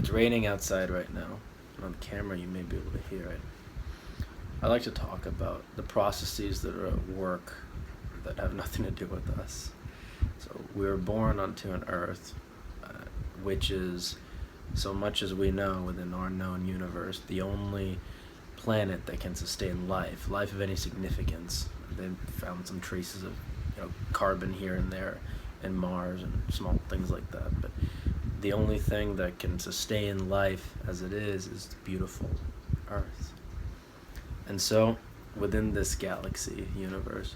It's raining outside right now. On camera, you may be able to hear it. I like to talk about the processes that are at work that have nothing to do with us. So we were born onto an Earth, which is, so much as we know within our known universe, the only planet that can sustain life of any significance. They found some traces of, carbon here and there, and Mars and small things like that. But the only thing that can sustain life as it is the beautiful Earth. And so, within this galaxy universe,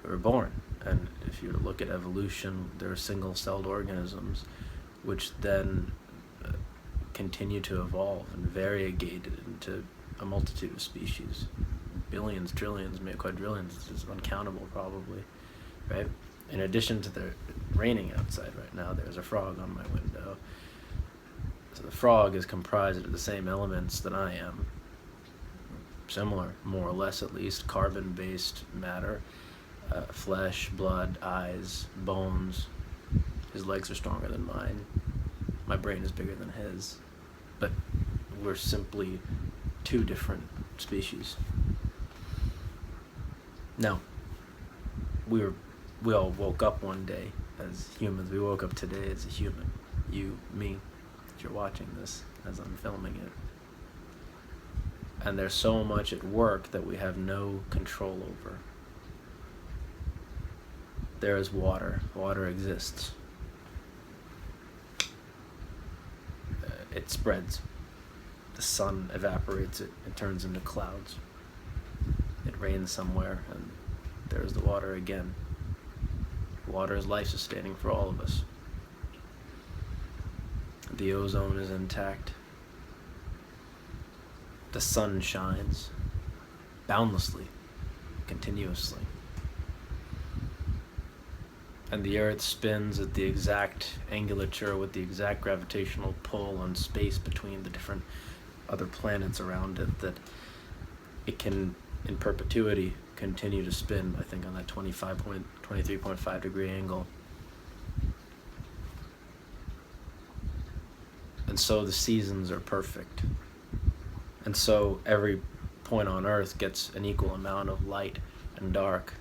we were born. And if you were to look at evolution, there are single-celled organisms, which then continue to evolve and variegate into a multitude of species. Billions, trillions, maybe quadrillions, it's uncountable probably, right? In addition to the raining outside right now, there's a frog on my window. So the frog is comprised of the same elements that I am. Similar, more or less at least, carbon-based matter, flesh, blood, eyes, bones. His legs are stronger than mine. My brain is bigger than his. But we're simply two different species. Now, we all woke up one day as humans. We woke up today as a human. You, me, that you're watching this as I'm filming it. And there's so much at work that we have no control over. There is water. Water exists. It spreads. The sun evaporates it. It turns into clouds. It rains somewhere, and there's the water again. Water is life-sustaining for all of us. The ozone is intact. The sun shines boundlessly, continuously. And the earth spins at the exact angulature with the exact gravitational pull on space between the different other planets around it, that it can, in perpetuity, continue to spin, I think, on that 23.5 degree angle. And so the seasons are perfect. And so every point on Earth gets an equal amount of light and dark.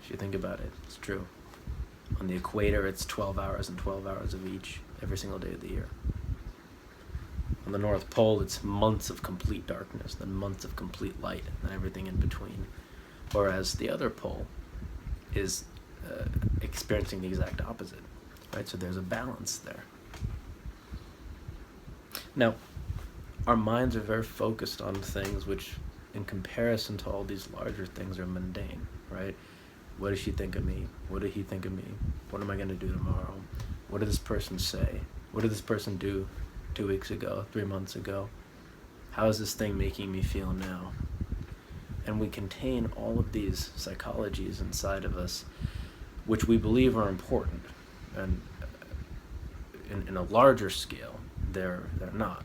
If you think about it, it's true. On the equator, it's 12 hours and 12 hours of each, every single day of the year. On the North Pole, it's months of complete darkness, then months of complete light, and everything in between. Whereas the other pole is experiencing the exact opposite, right? So there's a balance there. Now, our minds are very focused on things which, in comparison to all these larger things, are mundane, right? What does she think of me? What did he think of me? What am I going to do tomorrow? What did this person say? What did this person do 2 weeks ago, 3 months ago? How is this thing making me feel now? And we contain all of these psychologies inside of us, which we believe are important. And in a larger scale, they're not.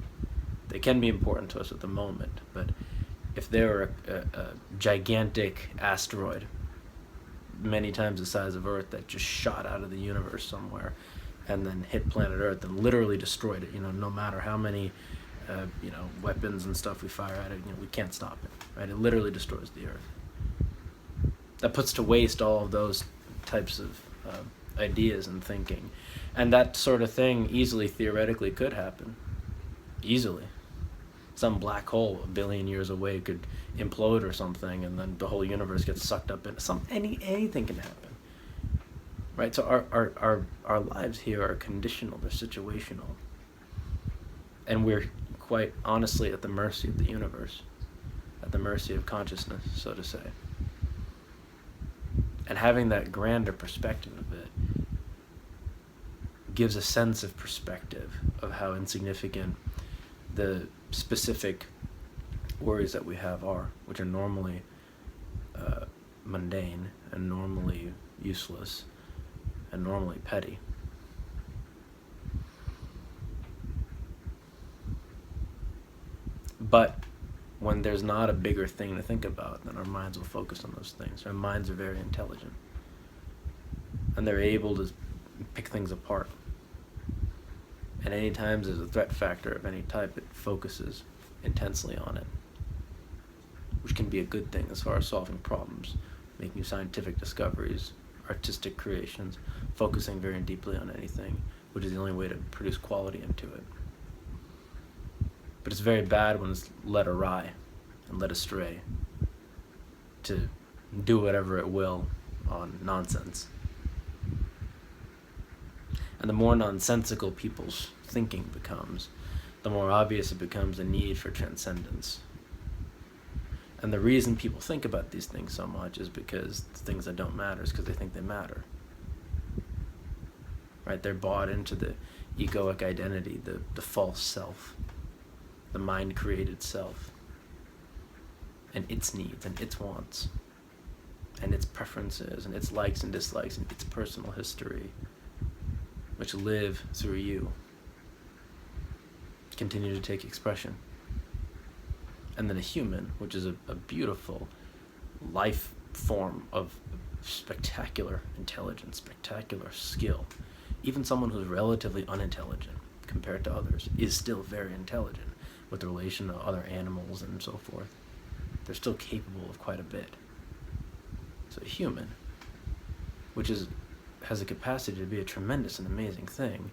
They can be important to us at the moment, but if they were a gigantic asteroid, many times the size of Earth, that just shot out of the universe somewhere and then hit planet Earth and literally destroyed it, no matter how many weapons and stuff we fire at it, we can't stop it, right? It literally destroys the Earth. That puts to waste all of those types of ideas and thinking. And that sort of thing easily, theoretically, could happen. Easily. Some black hole 1 billion years away could implode or something, and then the whole universe gets sucked up into anything can happen. Right? So our lives here are conditional, they're situational. And we're quite honestly at the mercy of the universe, at the mercy of consciousness, so to say. And having that grander perspective of it gives a sense of perspective of how insignificant the specific worries that we have are, which are normally mundane and normally useless and normally petty. But when there's not a bigger thing to think about, then our minds will focus on those things. Our minds are very intelligent, and they're able to pick things apart. And any times there's a threat factor of any type, it focuses intensely on it, which can be a good thing as far as solving problems, making scientific discoveries, artistic creations, focusing very deeply on anything, which is the only way to produce quality into it. But it's very bad when it's led awry and led astray to do whatever it will on nonsense. And the more nonsensical people's thinking becomes, the more obvious it becomes the need for transcendence. And the reason people think about these things so much is because the things that don't matter is because they think they matter. Right? They're bought into the egoic identity, the false self, the mind-created self, and its needs and its wants, and its preferences and its likes and dislikes and its personal history, which live through you, continue to take expression. And then a human, which is a beautiful life form of spectacular intelligence, spectacular skill. Even someone who's relatively unintelligent compared to others is still very intelligent with relation to other animals and so forth. They're still capable of quite a bit. So a human, which has the capacity to be a tremendous and amazing thing,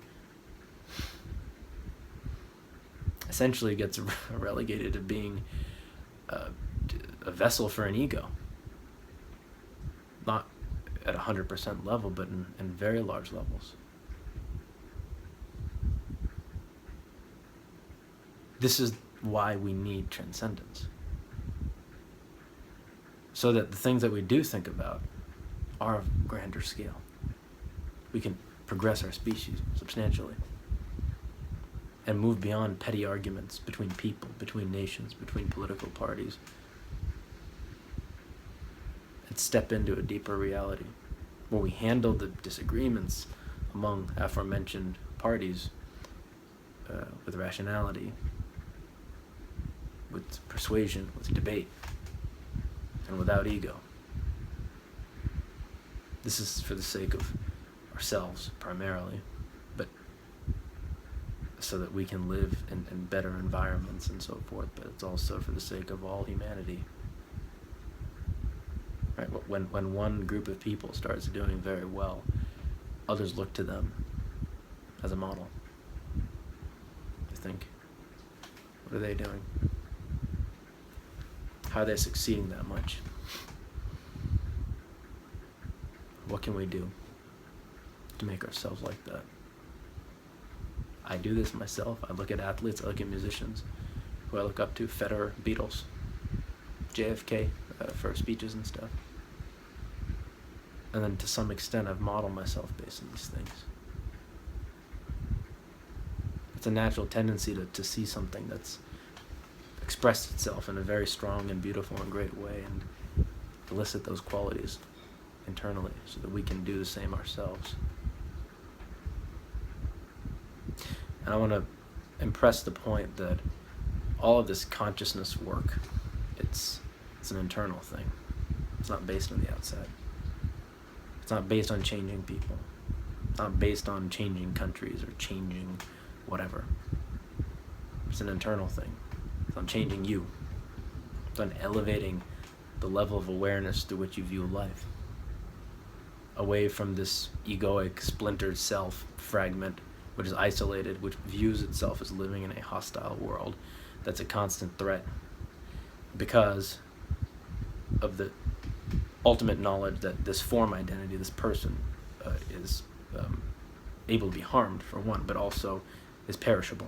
essentially gets relegated to being a vessel for an ego. Not at 100% level, but in very large levels. This is why we need transcendence. So that the things that we do think about are of grander scale. We can progress our species substantially and move beyond petty arguments between people, between nations, between political parties, and step into a deeper reality where we handle the disagreements among aforementioned parties with rationality, with persuasion, with debate, and without ego. This is for the sake of ourselves primarily, but so that we can live in better environments and so forth, but it's also for the sake of all humanity. Right? When one group of people starts doing very well, others look to them as a model. They think, what are they doing? How are they succeeding that much? What can we do to make ourselves like that? I do this myself. I look at athletes, I look at musicians who I look up to, Federer, Beatles, JFK, for speeches and stuff. And then to some extent I've modeled myself based on these things. It's a natural tendency to see something that's expressed itself in a very strong and beautiful and great way and elicit those qualities internally so that we can do the same ourselves. And I want to impress the point that all of this consciousness work, it's an internal thing. It's not based on the outside. It's not based on changing people. It's not based on changing countries or changing whatever. It's an internal thing. It's on changing you. It's on elevating the level of awareness to which you view life. Away from this egoic, splintered self fragment, which is isolated, which views itself as living in a hostile world that's a constant threat because of the ultimate knowledge that this form identity, this person, is able to be harmed, for one, but also is perishable,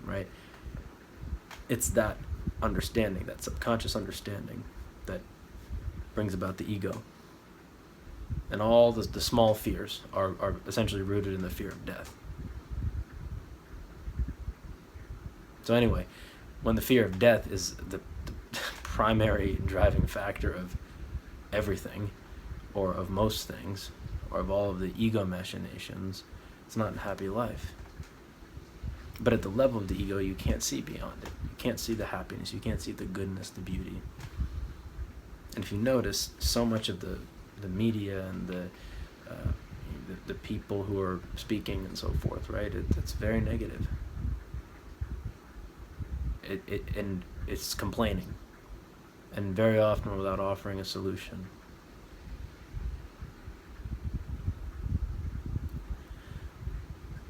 right? It's that understanding, that subconscious understanding, that brings about the ego. And all the small fears are essentially rooted in the fear of death. So anyway, when the fear of death is the primary driving factor of everything, or of most things, or of all of the ego machinations, it's not a happy life. But at the level of the ego, you can't see beyond it. You can't see the happiness, you can't see the goodness, the beauty. And if you notice, so much of the media and the the people who are speaking and so forth, right? It's very negative. And it's complaining, and very often without offering a solution.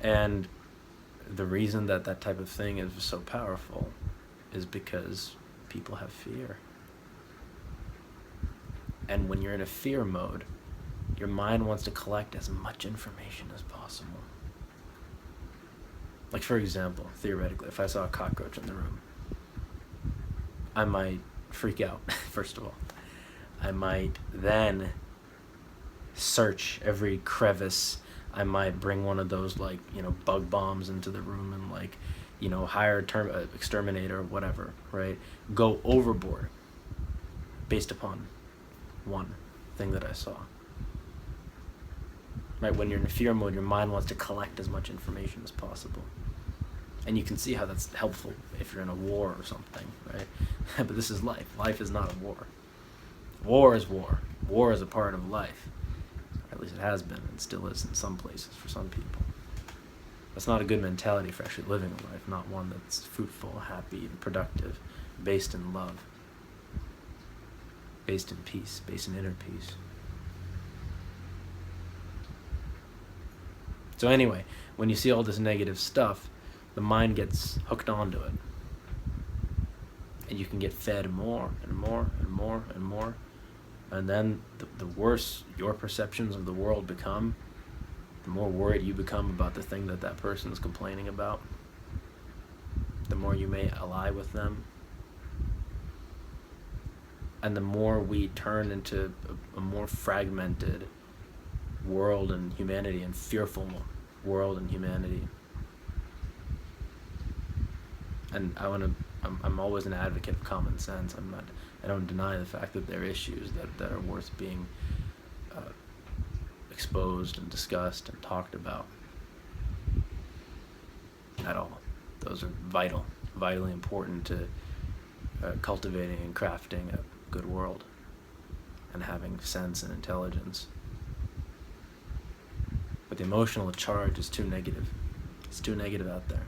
And the reason that that type of thing is so powerful is because people have fear. And when you're in a fear mode, your mind wants to collect as much information as possible. Like, for example, theoretically, if I saw a cockroach in the room, I might freak out, first of all. I might then search every crevice. I might bring one of those, like, bug bombs into the room and, like, hire exterminator or whatever, right? Go overboard based upon one thing that I saw. Right? When you're in a fear mode, your mind wants to collect as much information as possible. And you can see how that's helpful if you're in a war or something, right? But this is life. Life is not a war. War is war. War is a part of life. At least it has been, and still is in some places for some people. That's not a good mentality for actually living a life, not one that's fruitful, happy, and productive, based in love, based in peace, based in inner peace. So anyway, when you see all this negative stuff, the mind gets hooked onto it. And you can get fed more and more and more and more. And then the worse your perceptions of the world become, the more worried you become about the thing that person is complaining about, the more you may ally with them. And the more we turn into a more fragmented world and humanity, and fearful world and humanity. And I'm always an advocate of common sense. I don't deny the fact that there are issues that are worth being exposed and discussed and talked about at all. Those are vitally important to cultivating and crafting a good world and having sense and intelligence. But the emotional charge is too negative. It's too negative out there.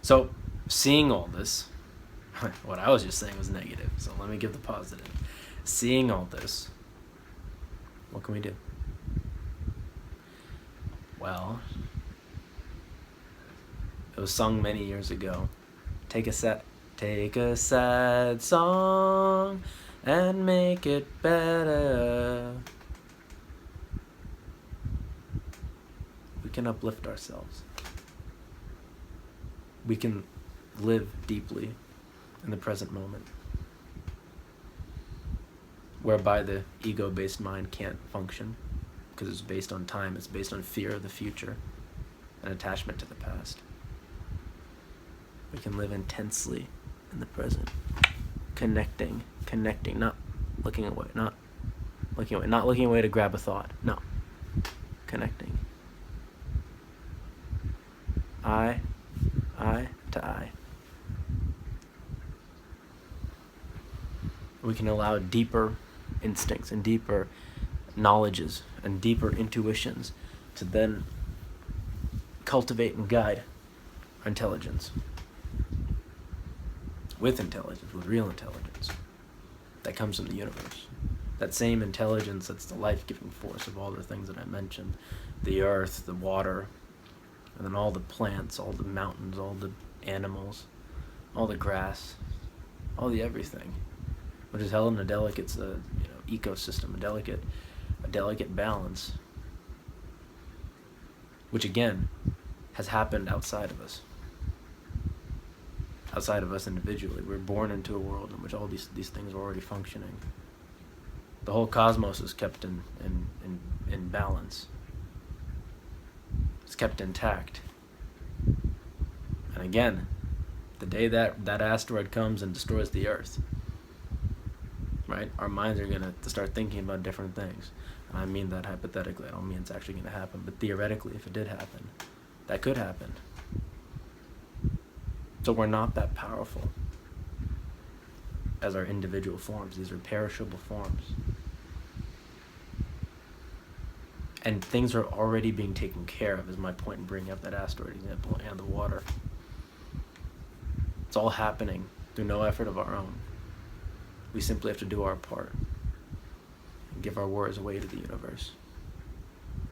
So, seeing all this, what I was just saying was negative, so let me give the positive. Seeing all this, what can we do? Well, it was sung many years ago. Take a sad song and make it better. We can uplift ourselves. We can live deeply in the present moment, whereby the ego-based mind can't function because it's based on time, it's based on fear of the future and attachment to the past. We can live intensely in the present, connecting, not looking away, not looking away to grab a thought, no, connecting. Eye to eye. We can allow deeper instincts and deeper knowledges and deeper intuitions to then cultivate and guide our intelligence. With real intelligence that comes from the universe. That same intelligence that's the life-giving force of all the things that I mentioned. The earth, the water, and then all the plants, all the mountains, all the animals, all the grass, all the everything, which is held in a delicate ecosystem, a delicate balance, which again has happened outside of us individually. We're born into a world in which all these things are already functioning. The whole cosmos is kept in balance. It's kept intact. And again, the day that asteroid comes and destroys the Earth, right, our minds are going to start thinking about different things. And I mean that hypothetically. I don't mean it's actually going to happen. But theoretically, if it did happen, that could happen. So we're not that powerful as our individual forms. These are perishable forms. And things are already being taken care of, is my point in bringing up that asteroid example, and the water. It's all happening through no effort of our own. We simply have to do our part and give our words away to the universe.